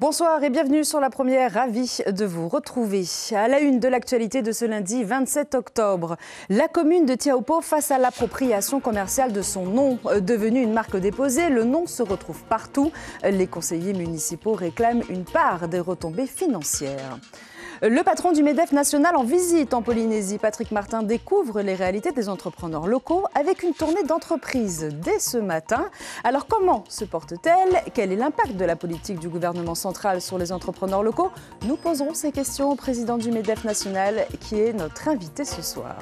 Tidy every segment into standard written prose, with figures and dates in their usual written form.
Bonsoir et bienvenue sur La Première, ravi de vous retrouver. À la une de l'actualité de ce lundi 27 octobre, la commune de Tiaopo face à l'appropriation commerciale de son nom. Devenu une marque déposée, le nom se retrouve partout. Les conseillers municipaux réclament une part des retombées financières. Le patron du MEDEF national en visite en Polynésie, Patrick Martin, découvre les réalités des entrepreneurs locaux avec une tournée d'entreprises dès ce matin. Alors comment se porte-t-elle? Quel est l'impact de la politique du gouvernement central sur les entrepreneurs locaux? Nous poserons ces questions au président du MEDEF national qui est notre invité ce soir.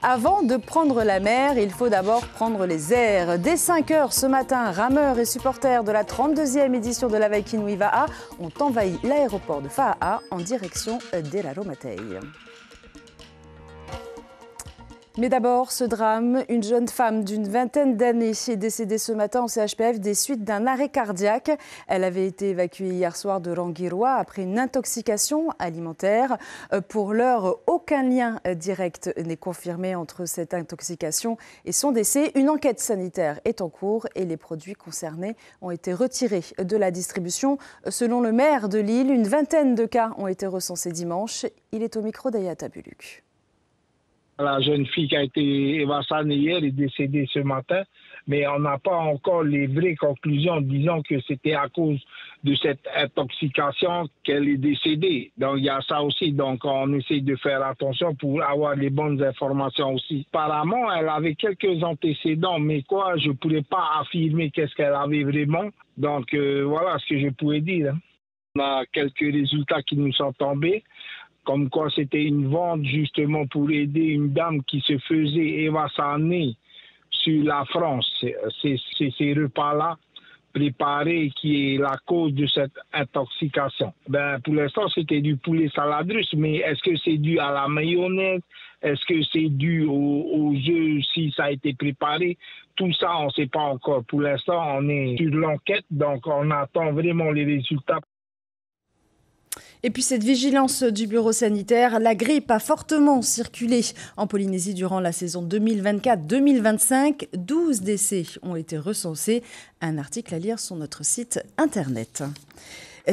Avant de prendre la mer, il faut d'abord prendre les airs. Dès 5 h ce matin, rameurs et supporters de la 32e édition de la Waikinui Va'a ont envahi l'aéroport de Fa'a'a en direction d'Elaro Matei. Mais d'abord, ce drame, une jeune femme d'une vingtaine d'années est décédée ce matin au CHPF des suites d'un arrêt cardiaque. Elle avait été évacuée hier soir de Rangiroa après une intoxication alimentaire. Pour l'heure, aucun lien direct n'est confirmé entre cette intoxication et son décès. Une enquête sanitaire est en cours et les produits concernés ont été retirés de la distribution. Selon le maire de l'île, une vingtaine de cas ont été recensés dimanche. Il est au micro d'Ayata Buluk. La jeune fille qui a été évacuée hier est décédée ce matin, mais on n'a pas encore les vraies conclusions disant que c'était à cause de cette intoxication qu'elle est décédée. Donc il y a ça aussi, donc on essaie de faire attention pour avoir les bonnes informations aussi. Apparemment, elle avait quelques antécédents, mais quoi, je ne pourrais pas affirmer qu'est-ce qu'elle avait vraiment. Donc voilà ce que je pouvais dire. On a quelques résultats qui nous sont tombés. Comme quoi c'était une vente justement pour aider une dame qui se faisait évassaner sur la France. C'est ces repas-là préparés qui est la cause de cette intoxication. Pour l'instant, c'était du poulet salade russe, mais est-ce que c'est dû à la mayonnaise? Est-ce que c'est dû aux œufs si ça a été préparé? Tout ça, on ne sait pas encore. Pour l'instant, on est sur l'enquête, donc on attend vraiment les résultats. Et puis cette vigilance du bureau sanitaire, la grippe a fortement circulé en Polynésie durant la saison 2024-2025. 12 décès ont été recensés. Un article à lire sur notre site internet.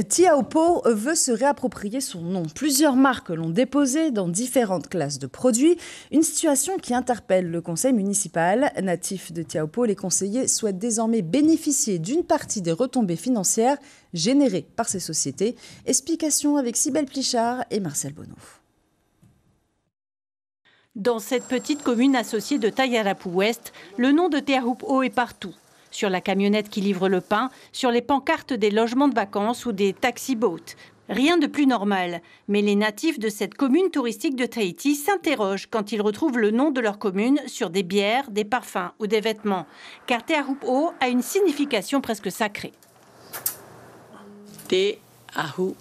Tiaopo veut se réapproprier son nom. Plusieurs marques l'ont déposé dans différentes classes de produits. Une situation qui interpelle le conseil municipal. Natif de Tiaopo, les conseillers souhaitent désormais bénéficier d'une partie des retombées financières générées par ces sociétés. Explication avec Cybèle Plichard et Marcel Bonneau. Dans cette petite commune associée de Tayarapu-Ouest, le nom de Teahupo'o est partout. Sur la camionnette qui livre le pain, sur les pancartes des logements de vacances ou des taxi-boats. Rien de plus normal. Mais les natifs de cette commune touristique de Tahiti s'interrogent quand ils retrouvent le nom de leur commune sur des bières, des parfums ou des vêtements. Car Teahupo'o a une signification presque sacrée. Teahupo'o.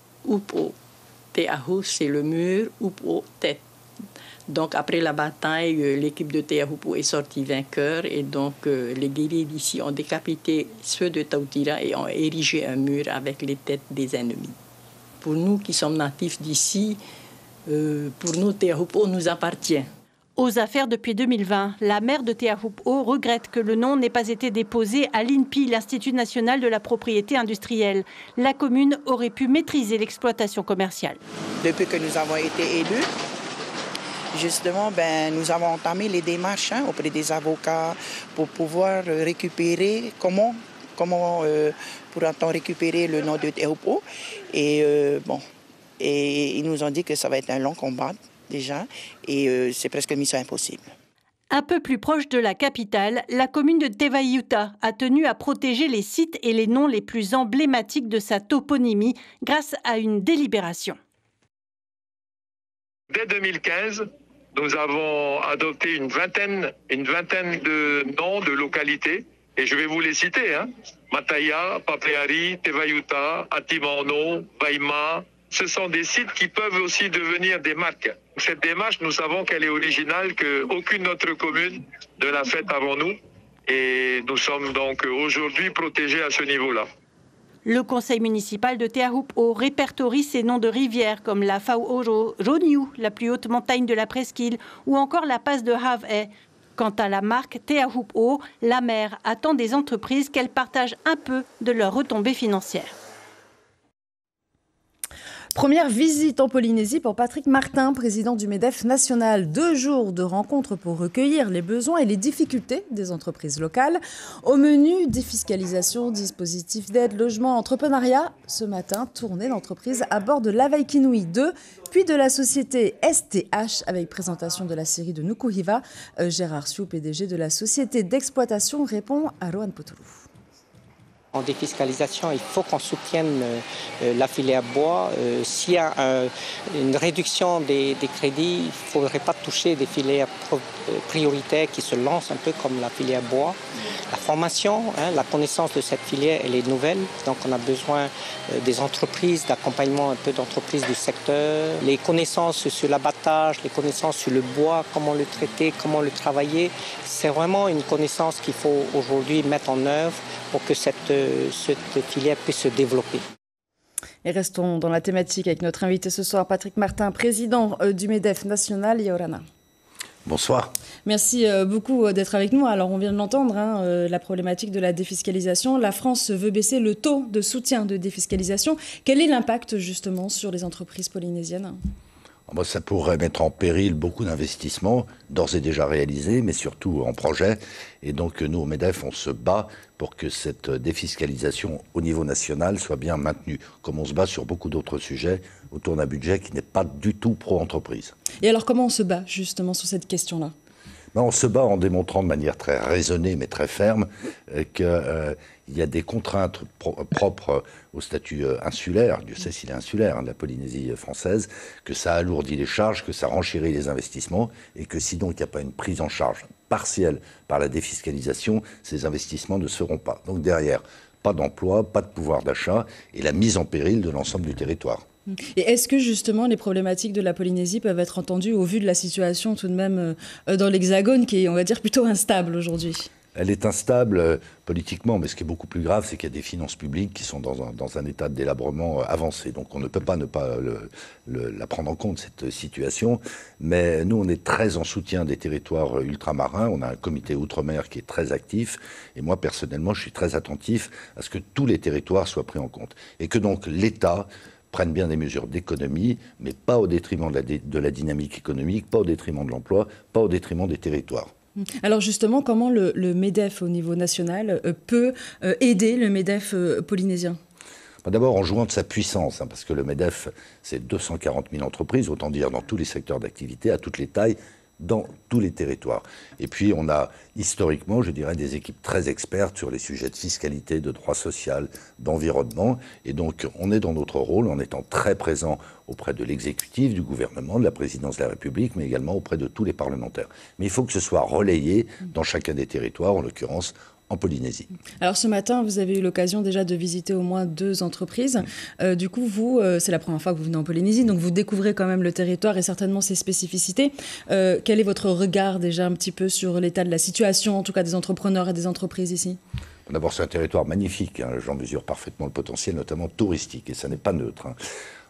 Teahu, c'est le mur, Upo, tête. Donc, après la bataille, l'équipe de Teahupo'o est sortie vainqueur et donc les guerriers d'ici ont décapité ceux de Tautira et ont érigé un mur avec les têtes des ennemis. Pour nous qui sommes natifs d'ici, pour nous, Teahupo'o nous appartient. Aux affaires depuis 2020, la maire de Teahupo'o regrette que le nom n'ait pas été déposé à l'INPI, l'Institut national de la propriété industrielle. La commune aurait pu maîtriser l'exploitation commerciale. Depuis que nous avons été élus, justement, nous avons entamé les démarches auprès des avocats pour pouvoir récupérer, comment pourra-t-on récupérer le nom de Teahupo'o. Et ils nous ont dit que ça va être un long combat déjà et c'est presque mission impossible. Un peu plus proche de la capitale, la commune de Te Vaiuta a tenu à protéger les sites et les noms les plus emblématiques de sa toponymie grâce à une délibération. Dès 2015, nous avons adopté une vingtaine de noms de localités, et je vais vous les citer. Mataya, Papeari, Te Vaiuta, Atimano, Vaima. Ce sont des sites qui peuvent aussi devenir des marques. Cette démarche, nous savons qu'elle est originale, qu'aucune autre commune ne l'a faite avant nous. Et nous sommes donc aujourd'hui protégés à ce niveau-là. Le conseil municipal de Teahupo'o répertorie ces noms de rivières comme la Fauoro Roniu, la plus haute montagne de la presqu'île, ou encore la passe de Hawaii. Quant à la marque Teahupo'o, la maire attend des entreprises qu'elles partagent un peu de leurs retombées financières. Première visite en Polynésie pour Patrick Martin, président du MEDEF national. 2 jours de rencontres pour recueillir les besoins et les difficultés des entreprises locales. Au menu, défiscalisation, dispositifs d'aide, logement, entrepreneuriat. Ce matin, tournée d'entreprise à bord de l'Avaikinui 2, puis de la société STH avec présentation de la série de Nukuhiva. Gérard Siou, PDG de la société d'exploitation, répond à Rohan Potoulou. En défiscalisation, il faut qu'on soutienne la filière bois. S'il y a une réduction des crédits, il ne faudrait pas toucher des filières prioritaires qui se lancent un peu comme la filière bois. La formation, la connaissance de cette filière, elle est nouvelle. Donc on a besoin des entreprises, d'accompagnement un peu d'entreprises du secteur. Les connaissances sur l'abattage, les connaissances sur le bois, comment le traiter, comment le travailler. C'est vraiment une connaissance qu'il faut aujourd'hui mettre en œuvre pour que cette filière puisse se développer. Et restons dans la thématique avec notre invité ce soir, Patrick Martin, président du MEDEF national, Yorana. Bonsoir. Merci beaucoup d'être avec nous. Alors on vient de l'entendre, la problématique de la défiscalisation. La France veut baisser le taux de soutien de défiscalisation. Quel est l'impact justement sur les entreprises polynésiennes ? Ça pourrait mettre en péril beaucoup d'investissements, d'ores et déjà réalisés, mais surtout en projet. Et donc nous, au MEDEF, on se bat pour que cette défiscalisation au niveau national soit bien maintenue, comme on se bat sur beaucoup d'autres sujets autour d'un budget qui n'est pas du tout pro-entreprise. Et alors comment on se bat justement sur cette question-là ? On se bat en démontrant de manière très raisonnée mais très ferme qu'il y a des contraintes propres au statut insulaire, Dieu sait s'il est insulaire, de la Polynésie française, que ça alourdit les charges, que ça renchérit les investissements et que si donc il n'y a pas une prise en charge partielle par la défiscalisation, ces investissements ne se feront pas. Donc derrière, pas d'emploi, pas de pouvoir d'achat et la mise en péril de l'ensemble du territoire. Et est-ce que justement les problématiques de la Polynésie peuvent être entendues au vu de la situation tout de même dans l'Hexagone qui est, on va dire, plutôt instable aujourd'hui ? Elle est instable politiquement, mais ce qui est beaucoup plus grave, c'est qu'il y a des finances publiques qui sont dans un état de délabrement avancé. Donc on ne peut pas ne pas la prendre en compte, cette situation. Mais nous, on est très en soutien des territoires ultramarins. On a un comité outre-mer qui est très actif. Et moi, personnellement, je suis très attentif à ce que tous les territoires soient pris en compte. Et que donc l'État prennent bien des mesures d'économie, mais pas au détriment de la dynamique économique, pas au détriment de l'emploi, pas au détriment des territoires. Alors justement, comment le MEDEF au niveau national peut aider le MEDEF polynésien ? D'abord en jouant de sa puissance, parce que le MEDEF, c'est 240 000 entreprises, autant dire dans tous les secteurs d'activité, à toutes les tailles, dans tous les territoires. Et puis on a historiquement, je dirais, des équipes très expertes sur les sujets de fiscalité, de droit social, d'environnement. Et donc on est dans notre rôle en étant très présent auprès de l'exécutif, du gouvernement, de la présidence de la République, mais également auprès de tous les parlementaires. Mais il faut que ce soit relayé dans chacun des territoires, en l'occurrence en Polynésie. Alors ce matin, vous avez eu l'occasion déjà de visiter au moins 2 entreprises. Du coup, vous, c'est la première fois que vous venez en Polynésie, donc vous découvrez quand même le territoire et certainement ses spécificités. Quel est votre regard déjà un petit peu sur l'état de la situation, en tout cas des entrepreneurs et des entreprises ici ? D'abord, c'est un territoire magnifique. J'en mesure parfaitement le potentiel, notamment touristique, et ça n'est pas neutre.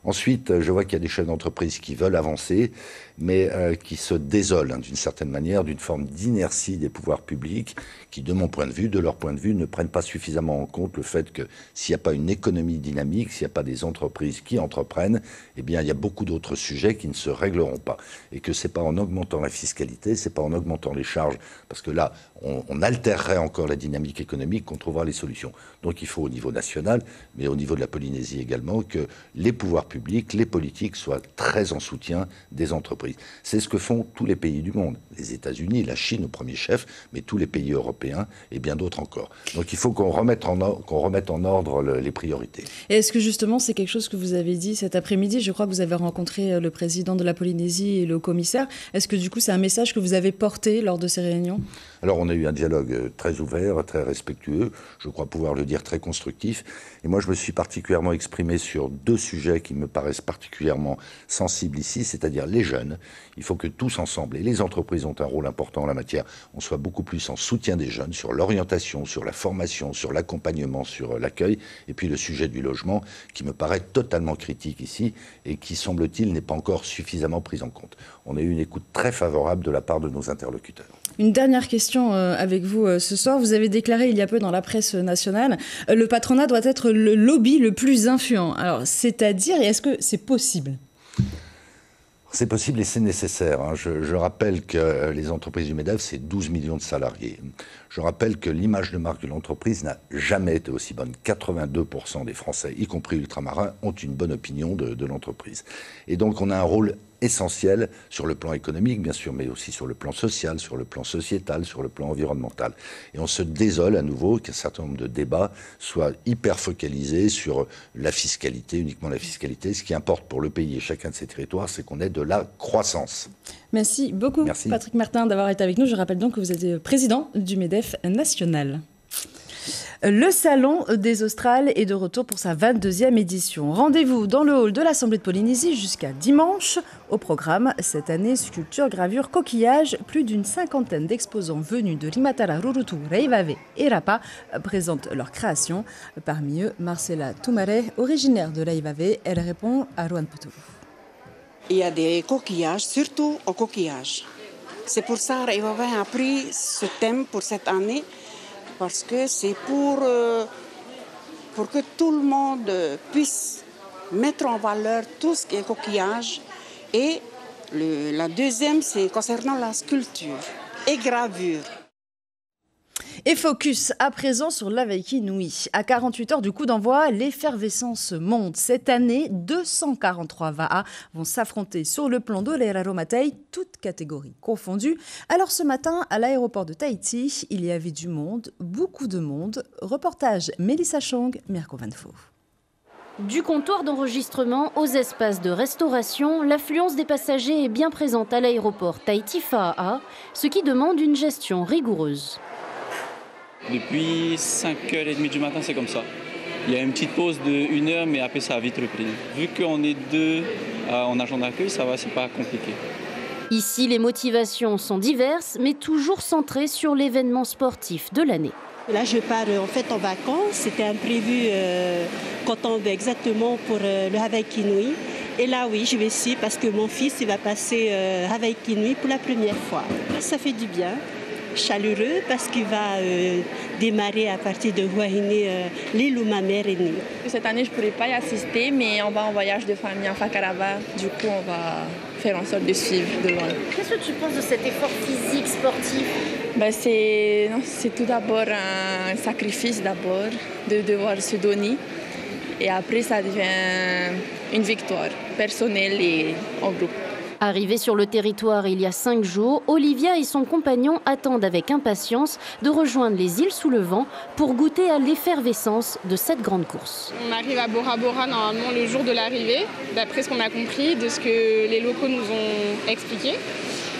Ensuite, je vois qu'il y a des chefs d'entreprise qui veulent avancer, mais qui se désolent d'une certaine manière d'une forme d'inertie des pouvoirs publics qui, de mon point de vue, de leur point de vue, ne prennent pas suffisamment en compte le fait que s'il n'y a pas une économie dynamique, s'il n'y a pas des entreprises qui entreprennent, eh bien, il y a beaucoup d'autres sujets qui ne se régleront pas. Et que c'est pas en augmentant la fiscalité, c'est pas en augmentant les charges, parce que là, on altérerait encore la dynamique économique qu'on trouvera les solutions. Donc il faut au niveau national, mais au niveau de la Polynésie également, que les pouvoirs publics, les politiques soient très en soutien des entreprises. C'est ce que font tous les pays du monde. Les États-Unis, la Chine au premier chef, mais tous les pays européens et bien d'autres encore. Donc il faut qu'on remette en ordre les priorités. Et est-ce que justement c'est quelque chose que vous avez dit cet après-midi ? Je crois que vous avez rencontré le président de la Polynésie et le commissaire. Est-ce que du coup c'est un message que vous avez porté lors de ces réunions ? Alors on a eu un dialogue très ouvert, très respectueux, je crois pouvoir le dire très constructif. Et moi je me suis particulièrement exprimé sur 2 sujets qui me paraissent particulièrement sensibles ici, c'est-à-dire les jeunes. Il faut que tous ensemble, et les entreprises ont un rôle important en la matière, on soit beaucoup plus en soutien des jeunes, sur l'orientation, sur la formation, sur l'accompagnement, sur l'accueil, et puis le sujet du logement, qui me paraît totalement critique ici, et qui, semble-t-il, n'est pas encore suffisamment pris en compte. On a eu une écoute très favorable de la part de nos interlocuteurs. Une dernière question avec vous ce soir. Vous avez déclaré il y a peu dans la presse nationale, le patronat doit être le lobby le plus influent. Alors, c'est-à-dire, et est-ce que c'est possible ? C'est possible et c'est nécessaire. Je rappelle que les entreprises du MEDEF, c'est 12 millions de salariés. Je rappelle que l'image de marque de l'entreprise n'a jamais été aussi bonne. 82% des Français, y compris ultramarins, ont une bonne opinion de l'entreprise. Et donc on a un rôle essentiel sur le plan économique, bien sûr, mais aussi sur le plan social, sur le plan sociétal, sur le plan environnemental. Et on se désole à nouveau qu'un certain nombre de débats soient hyper focalisés sur la fiscalité, uniquement la fiscalité. Ce qui importe pour le pays et chacun de ses territoires, c'est qu'on ait de la croissance. Merci beaucoup, Merci. Patrick Martin, d'avoir été avec nous. Je rappelle donc que vous êtes président du MEDEF national. Le Salon des Australes est de retour pour sa 22e édition. Rendez-vous dans le hall de l'Assemblée de Polynésie jusqu'à dimanche. Au programme, cette année, sculpture, gravure, coquillage. Plus d'une cinquantaine d'exposants venus de Limatara, Rurutu, Reivave et Rapa présentent leurs créations. Parmi eux, Marcela Toumare, originaire de Reivave, elle répond à Rohan Putu. Il y a des coquillages, surtout au coquillage. C'est pour ça que Reivave a pris ce thème pour cette année. Parce que c'est pour que tout le monde puisse mettre en valeur tout ce qui est coquillage. Et la deuxième, c'est concernant la sculpture et gravure. Et focus à présent sur l'Avaiki Nui. À 48 heures du coup d'envoi, l'effervescence monte. Cette année, 243 Va'a vont s'affronter sur le plan de l'Eraromatei, toutes catégories confondues. Alors ce matin, à l'aéroport de Tahiti, il y avait du monde, beaucoup de monde. Reportage Mélissa Chong, Mirko Van Foo. Du comptoir d'enregistrement aux espaces de restauration, l'affluence des passagers est bien présente à l'aéroport Tahiti-Faa'a, ce qui demande une gestion rigoureuse. Depuis 5h30 du matin, c'est comme ça. Il y a une petite pause de 1 heure, mais après ça a vite repris. Vu qu'on est 2 en agent d'accueil, ça va, c'est pas compliqué. Ici, les motivations sont diverses, mais toujours centrées sur l'événement sportif de l'année. Là, je pars en fait en vacances. C'était imprévu qu'on tombe exactement pour le Avaiki Nui. Et là, oui, je vais suivre parce que mon fils il va passer Avaiki Nui pour la première fois. Ça fait du bien. Chaleureux parce qu'il va démarrer à partir de Wahine, l'île où ma mère est née. Cette année, je ne pourrai pas y assister, mais on va en voyage de famille en Fakarava. Du coup, on va faire en sorte de suivre de loin. Qu'est-ce que tu penses de cet effort physique, sportif ? C'est tout d'abord un sacrifice d'abord, de devoir se donner. Et après, ça devient une victoire personnelle et en groupe. Arrivée sur le territoire il y a 5 jours, Olivia et son compagnon attendent avec impatience de rejoindre les îles sous le vent pour goûter à l'effervescence de cette grande course. On arrive à Bora Bora normalement le jour de l'arrivée, d'après ce qu'on a compris, de ce que les locaux nous ont expliqué.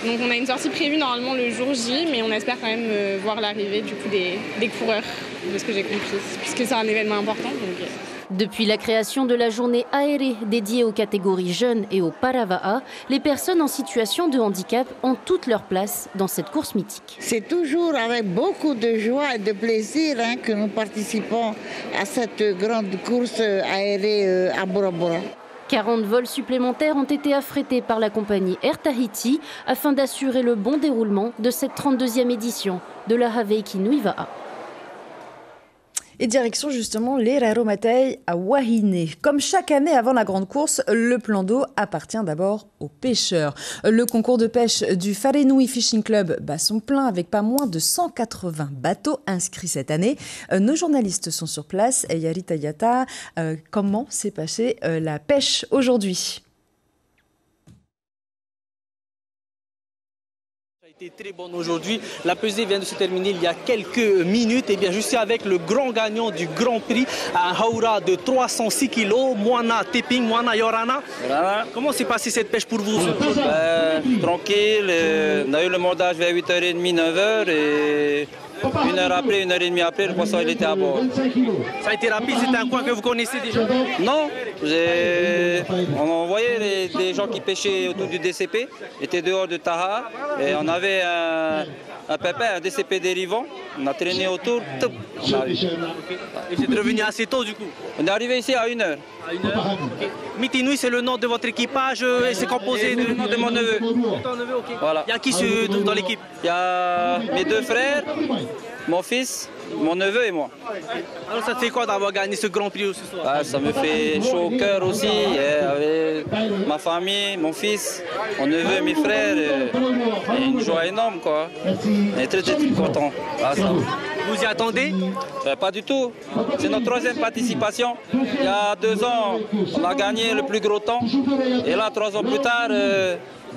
Donc on a une sortie prévue normalement le jour J, mais on espère quand même voir l'arrivée du coup des coureurs, de ce que j'ai compris, puisque c'est un événement important. Donc... Depuis la création de la journée aérée dédiée aux catégories jeunes et aux Parava'a, les personnes en situation de handicap ont toute leur place dans cette course mythique. C'est toujours avec beaucoup de joie et de plaisir que nous participons à cette grande course aérée à Bora Bora. 40 vols supplémentaires ont été affrétés par la compagnie Air Tahiti afin d'assurer le bon déroulement de cette 32e édition de la Avaiki Nui Va'a. Et direction justement l'Eraromatei à Wahine. Comme chaque année avant la grande course, le plan d'eau appartient d'abord aux pêcheurs. Le concours de pêche du Wharenui Fishing Club bat son plein avec pas moins de 180 bateaux inscrits cette année. Nos journalistes sont sur place. Yari Tayata, comment s'est passée la pêche aujourd'hui ? Très bonne aujourd'hui. La pesée vient de se terminer il y a quelques minutes. Et bien, je suis avec le grand gagnant du Grand Prix, un haura de 306 kg, Moana Teping, Moana Yorana. Voilà. Comment s'est passée cette pêche pour vous? Tranquille. On a eu le mordage vers 8h30, 9h et 1h30 après, le poisson il était à bord. Ça a été rapide, c'était un coin que vous connaissez déjà? Non, on voyait des gens qui pêchaient autour du DCP, étaient dehors de Taha, et on avait un pépin, un DCP dérivant, On a traîné autour, top, on arrive. Et vous êtes revenu assez tôt du coup? On est arrivé ici à 1h. À 1h. Okay. Mitinui, c'est le nom de votre équipage et c'est composé de... le nom de mon neveu. Ton neveu, ok. Voilà. Il y a qui dans l'équipe? Il y a mes 2 frères, mon fils, mon neveu et moi. Alors ça te fait quoi d'avoir gagné ce Grand Prix ce soir? Ah, ça me fait chaud au cœur aussi, avec ma famille, mon fils, mon neveu, mes frères, et une joie énorme quoi. On est très content. Ah, ça. Vous y attendez? Pas du tout. C'est notre 3e participation. Il y a 2 ans, on a gagné le plus gros temps. Et là, 3 ans plus tard,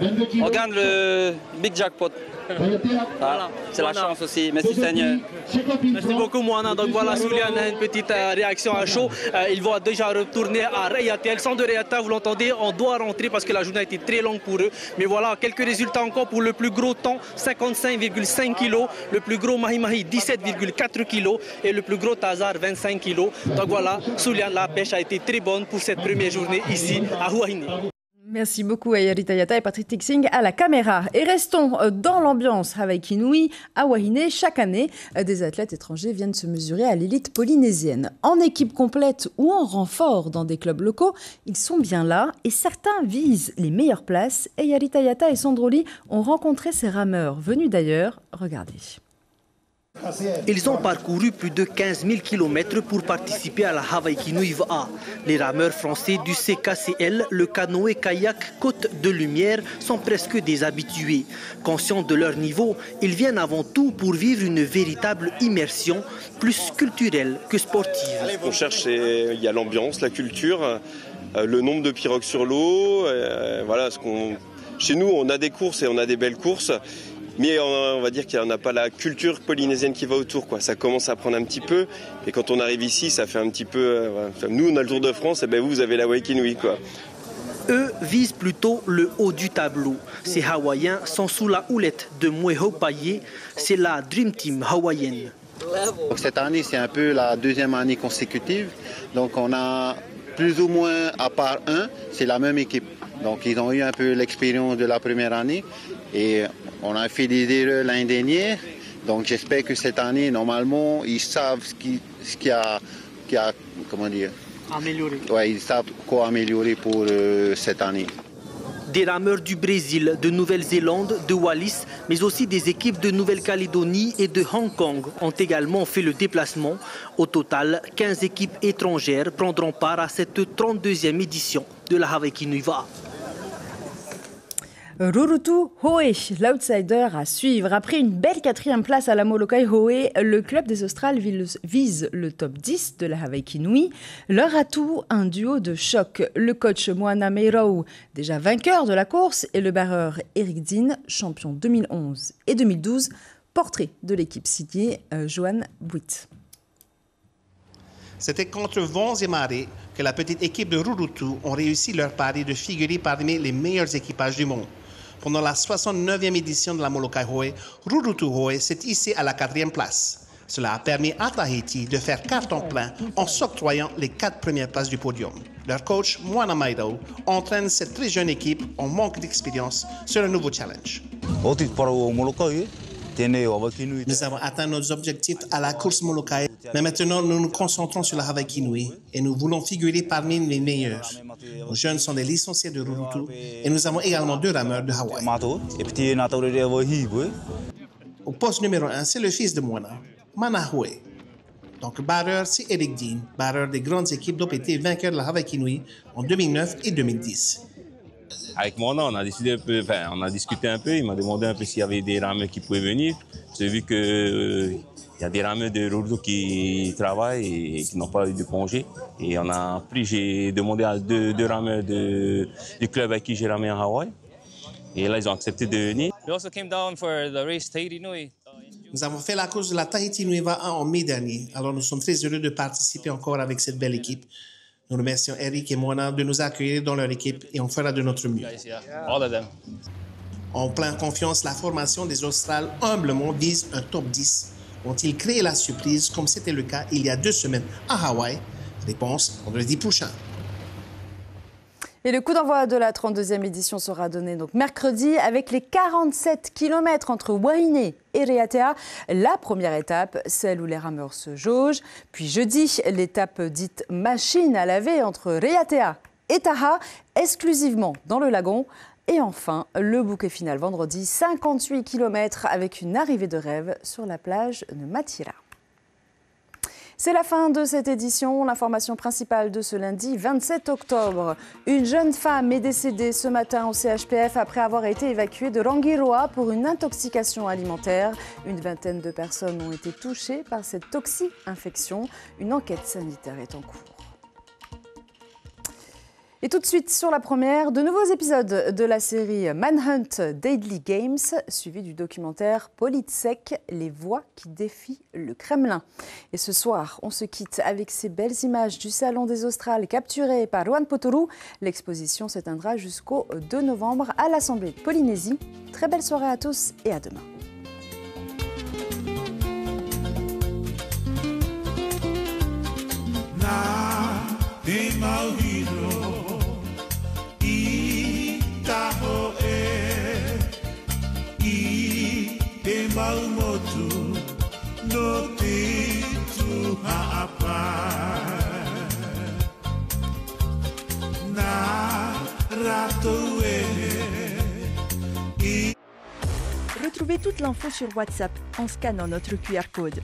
on gagne le Big Jackpot. Voilà. C'est la chance aussi. Merci Seigneur. Merci beaucoup Moana. Donc voilà, Souliane a une petite réaction à chaud. Ils vont déjà retourner à Reyatel. Centre de Reyatel, vous l'entendez, on doit rentrer parce que la journée a été très longue pour eux. Mais voilà, quelques résultats encore pour le plus gros temps, 55,5 kg. Le plus gros Mahi Mahi, 17,4 kg. Et le plus gros Tazar, 25 kg. Donc voilà, Souliane, la pêche a été très bonne pour cette première journée ici à Huahine. Merci beaucoup Ayari Tayata et Patrick Tixing à la caméra. Et restons dans l'ambiance Hawaii Kinui. À Wahine, chaque année, des athlètes étrangers viennent se mesurer à l'élite polynésienne. En équipe complète ou en renfort dans des clubs locaux, ils sont bien là et certains visent les meilleures places. Ayari Tayata et Sandroli ont rencontré ces rameurs venus d'ailleurs. Regardez. Ils ont parcouru plus de 15 000 km pour participer à la Hawaii Kinui A. Les rameurs français du CKCL, le canoë-kayak Côte de Lumière, sont presque des habitués. Conscients de leur niveau, ils viennent avant tout pour vivre une véritable immersion, plus culturelle que sportive. On cherche, il y a l'ambiance, la culture, le nombre de pirogues sur l'eau. Voilà, chez nous, on a des courses et on a des belles courses. Mais on va dire qu'il n'y a pas la culture polynésienne qui va autour, quoi. Ça commence à prendre un petit peu. Et quand on arrive ici, ça fait un petit peu... nous, on a le Tour de France, et vous avez la Hawaii Kinui, quoi. Eux visent plutôt le haut du tableau. Ces Hawaïens sont sous la houlette de Mweho Paye. C'est la Dream Team hawaïenne. Cette année, c'est un peu la 2e année consécutive. Donc on a plus ou moins, à part un, c'est la même équipe. Donc ils ont eu un peu l'expérience de la première année. Et on a fait des erreurs l'année dernière, donc j'espère que cette année, normalement, ils savent ce qui a comment dire, amélioré. Ouais, ils savent quoi améliorer pour cette année. Des rameurs du Brésil, de Nouvelle-Zélande, de Wallis, mais aussi des équipes de Nouvelle-Calédonie et de Hong Kong ont également fait le déplacement. Au total, 15 équipes étrangères prendront part à cette 32e édition de la Hawaii Kinui A. Rurutu Hoe, l'outsider à suivre. Après une belle 4e place à la Molokai Hoe, le club des Australes vise le top 10 de la Hawaii Kinui. Leur atout, un duo de choc. Le coach Moana Meirau, déjà vainqueur de la course, et le barreur Eric Dean, champion 2011 et 2012. Portrait de l'équipe signé Johan Buit. C'était contre vents et marées que la petite équipe de Rurutu ont réussi leur pari de figurer parmi les meilleurs équipages du monde. Pendant la 69e édition de la Molokai Hoe, Rurutu Hoe s'est hissé à la 4e place. Cela a permis à Tahiti de faire carton plein en s'octroyant les 4 premières places du podium. Leur coach, Moana Mairau, entraîne cette très jeune équipe en manque d'expérience sur un nouveau challenge. Nous avons atteint nos objectifs à la course Molokai, mais maintenant nous nous concentrons sur la Hawaii Kinui et nous voulons figurer parmi les meilleurs. Nos jeunes sont des licenciés de Rurutu et nous avons également 2 rameurs de Hawaï. Au poste numéro 1, c'est le fils de Moana, Manahue. Donc barreur, c'est Eric Dean, barreur des grandes équipes d'OPT, vainqueur de la Hawaii Kinui en 2009 et 2010. Avec Moana, on a discuté un peu. Il m'a demandé un peu s'il y avait des rameurs qui pouvaient venir. J'ai vu qu'il y a des rameurs de Rurutu qui travaillent et qui n'ont pas eu de congé. Et j'ai demandé à deux rameurs du club avec qui j'ai ramé en Hawaï. Et là, ils ont accepté de venir. Nous avons fait la course de la Tahiti Nuiva 1 en mai dernier. Alors nous sommes très heureux de participer encore avec cette belle équipe. Nous remercions Eric et Moana de nous accueillir dans leur équipe et on fera de notre mieux. En pleine confiance, la formation des Australes humblement vise un top 10. Vont-ils créer la surprise comme c'était le cas il y a 2 semaines à Hawaï? Réponse vendredi prochain. Et le coup d'envoi de la 32e édition sera donné donc mercredi avec les 47 km entre Wainé et Reatea. La première étape, celle où les rameurs se jaugent. Puis jeudi, l'étape dite machine à laver entre Reatea et Taha, exclusivement dans le lagon. Et enfin, le bouquet final vendredi, 58 km avec une arrivée de rêve sur la plage de Matira. C'est la fin de cette édition. L'information principale de ce lundi 27 octobre. Une jeune femme est décédée ce matin au CHPF après avoir été évacuée de Rangiroa pour une intoxication alimentaire. Une vingtaine de personnes ont été touchées par cette toxi-infection. Une enquête sanitaire est en cours. Et tout de suite sur la première, de nouveaux épisodes de la série Manhunt Deadly Games, suivi du documentaire Politsek, les voix qui défient le Kremlin. Et ce soir, on se quitte avec ces belles images du Salon des Australes capturées par Juan Potoru. L'exposition s'éteindra jusqu'au 2 novembre à l'Assemblée de Polynésie. Très belle soirée à tous et à demain. Maumotu no te tuhapa na ratoe. Retrouvez toute l'info sur WhatsApp en scannant notre QR code.